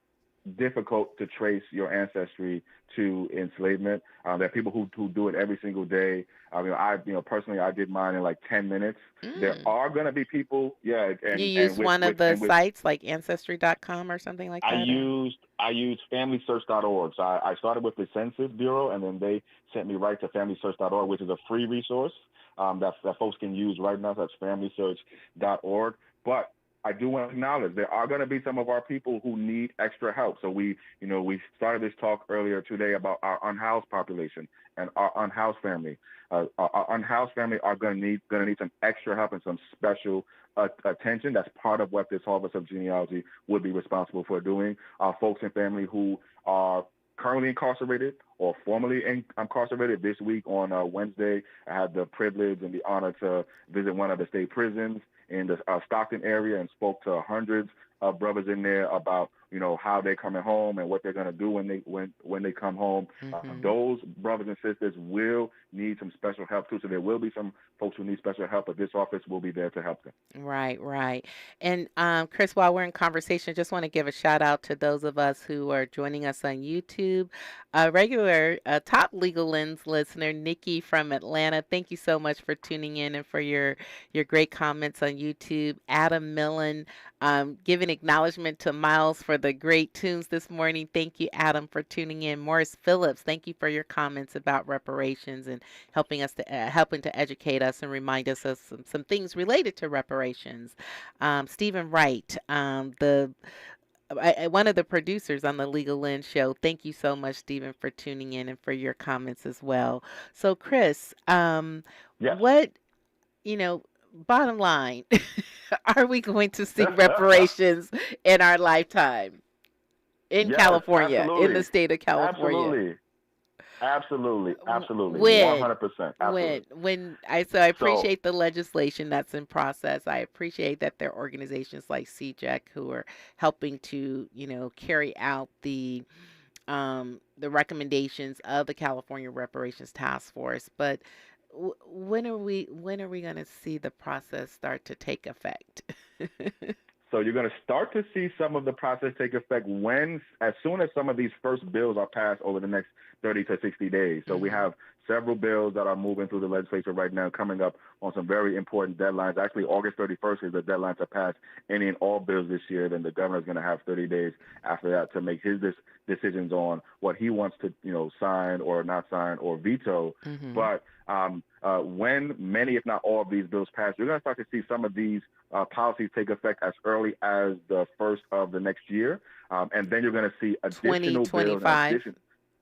difficult to trace your ancestry to enslavement. There are people who do it every single day. Personally, I did mine in like 10 minutes. There are going to be people, And, you use one of the sites like Ancestry.com or something like that? I used FamilySearch.org. So I started with the Census Bureau, and then they sent me right to FamilySearch.org, which is a free resource that folks can use right now. That's FamilySearch.org. But I do want to acknowledge there are going to be some of our people who need extra help. So we started this talk earlier today about our unhoused population and our unhoused family. Our unhoused family are going to need some extra help and some special attention. That's part of what this Office of Genealogy would be responsible for doing. Our folks and family who are currently incarcerated or formerly incarcerated. This week on Wednesday, I had the privilege and the honor to visit one of the state prisons in the Stockton area and spoke to hundreds of brothers in there about how they're coming home and what they're going to do when they come home. Those brothers and sisters will need some special help too. So there will be some folks who need special help, but this office will be there to help them. Right. And Chris, while we're in conversation, just want to give a shout out to those of us who are joining us on YouTube. Regular top Legal Lens listener, Nikki from Atlanta. Thank you so much for tuning in and for your great comments on YouTube. Adam Millen, giving acknowledgement to Miles for the great tunes this morning. Thank you, Adam, for tuning in. Morris Phillips, thank you for your comments about reparations and helping to educate us and remind us of some things related to reparations. Stephen Wright, one of the producers on the Legal Lens show. Thank you so much, Stephen, for tuning in and for your comments as well. So, Chris, what, bottom line, are we going to see reparations in our lifetime in California, absolutely. in the state of California? Absolutely. 100%. I appreciate the legislation that's in process. I appreciate that there are organizations like CJEC who are helping to, carry out the recommendations of the California Reparations Task Force. But when are we going to see the process start to take effect? So you're going to start to see some of the process take effect as soon as some of these first bills are passed over the next 30 to 60 days. So we have several bills that are moving through the legislature right now, coming up on some very important deadlines. Actually, August 31st is the deadline to pass any and all bills this year. Then the governor's going to have 30 days after that to make his decisions on what he wants to, sign or not sign or veto. But when many, if not all of these bills pass, you're going to start to see some of these policies take effect as early as the first of the next year. And then you're going to see additional bills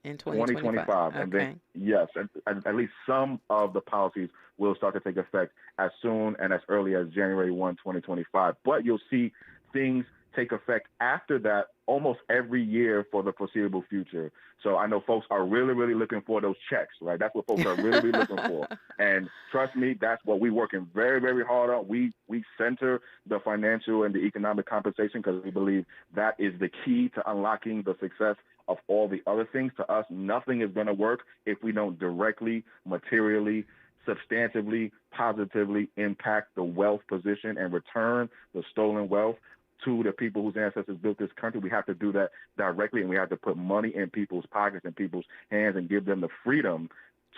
in 2025. And then, yes, at least some of the policies will start to take effect as soon and as early as January 1, 2025. But you'll see things take effect after that almost every year for the foreseeable future. So I know folks are really, really looking for those checks, right? That's what folks are really, really looking for. And trust me, that's what we're working very, very hard on. We center the financial and the economic compensation because we believe that is the key to unlocking the success of all the other things. To us, nothing is going to work if we don't directly, materially, substantively, positively impact the wealth position and return the stolen wealth to the people whose ancestors built this country. We have to do that directly, and we have to put money in people's pockets and people's hands and give them the freedom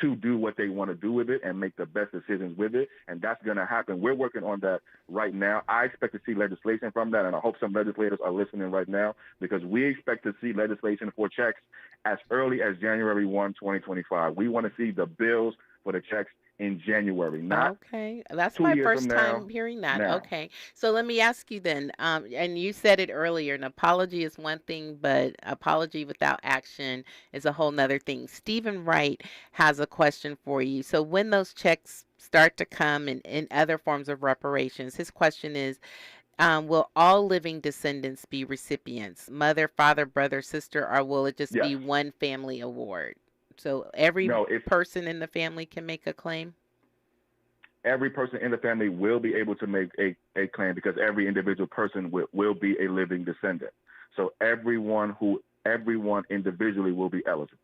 to do what they want to do with it and make the best decisions with it. And that's going to happen. We're working on that right now. I expect to see legislation from that, and I hope some legislators are listening right now because we expect to see legislation for checks as early as January 1, 2025. We want to see the bills for the checks in January, not That's my first time hearing that. Now. Okay. So let me ask you then, and you said it earlier, an apology is one thing, but apology without action is a whole nother thing. Stephen Wright has a question for you. So when those checks start to come in other forms of reparations, his question is, will all living descendants be recipients, mother, father, brother, sister, or will it just be one family award? So every person in the family can make a claim? Every person in the family will be able to make a claim because every individual person will be a living descendant. So everyone individually will be eligible.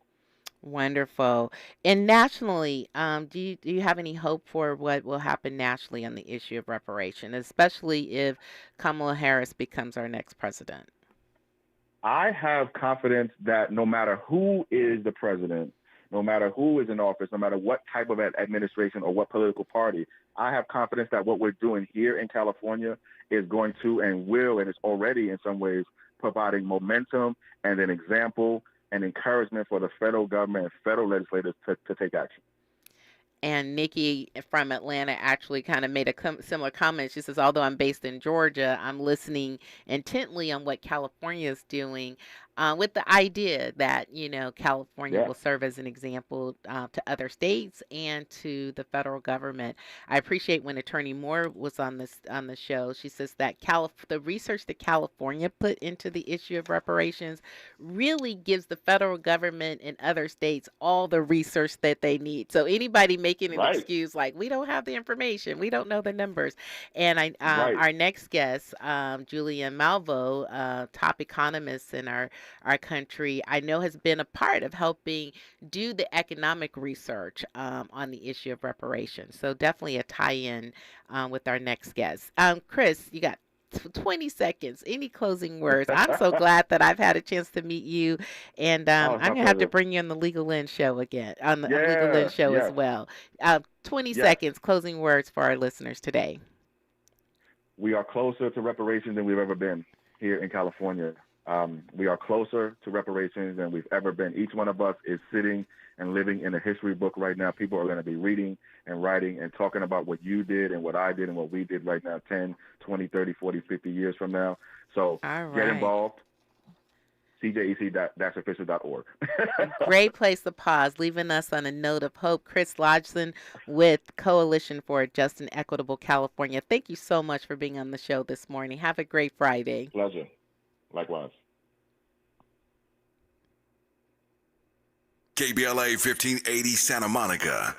Wonderful. And nationally, do you have any hope for what will happen nationally on the issue of reparation, especially if Kamala Harris becomes our next president? I have confidence that no matter who is the president, no matter who is in office, no matter what type of administration or what political party, I have confidence that what we're doing here in California is going to and will and is already in some ways providing momentum and an example and encouragement for the federal government and federal legislators to take action. And Nikki from Atlanta actually kind of made a similar comment. She says, although I'm based in Georgia, I'm listening intently on what California is doing with the idea that, California will serve as an example to other states and to the federal government. I appreciate when Attorney Moore was on the show. She says that the research that California put into the issue of reparations really gives the federal government and other states all the research that they need. So anybody making an excuse like, we don't have the information, we don't know the numbers. And our next guest, Julian Malvo, top economist in our country, I know has been a part of helping do the economic research on the issue of reparations. So definitely a tie-in with our next guest. Chris, you got 20 seconds. Any closing words? I'm so glad that I've had a chance to meet you, and I'm going to have to bring you on the Legal Lens show again, on the Legal Lens show as well. 20 seconds, closing words for our listeners today. We are closer to reparations than we've ever been here in California. We are closer to reparations than we've ever been. Each one of us is sitting and living in a history book right now. People are going to be reading and writing and talking about what you did and what I did and what we did right now 10, 20, 30, 40, 50 years from now. So get involved. CJEC-official.org. Great place to pause, leaving us on a note of hope. Chris Lodgson with Coalition for a Just and Equitable California. Thank you so much for being on the show this morning. Have a great Friday. Pleasure. Likewise. KBLA 1580 Santa Monica.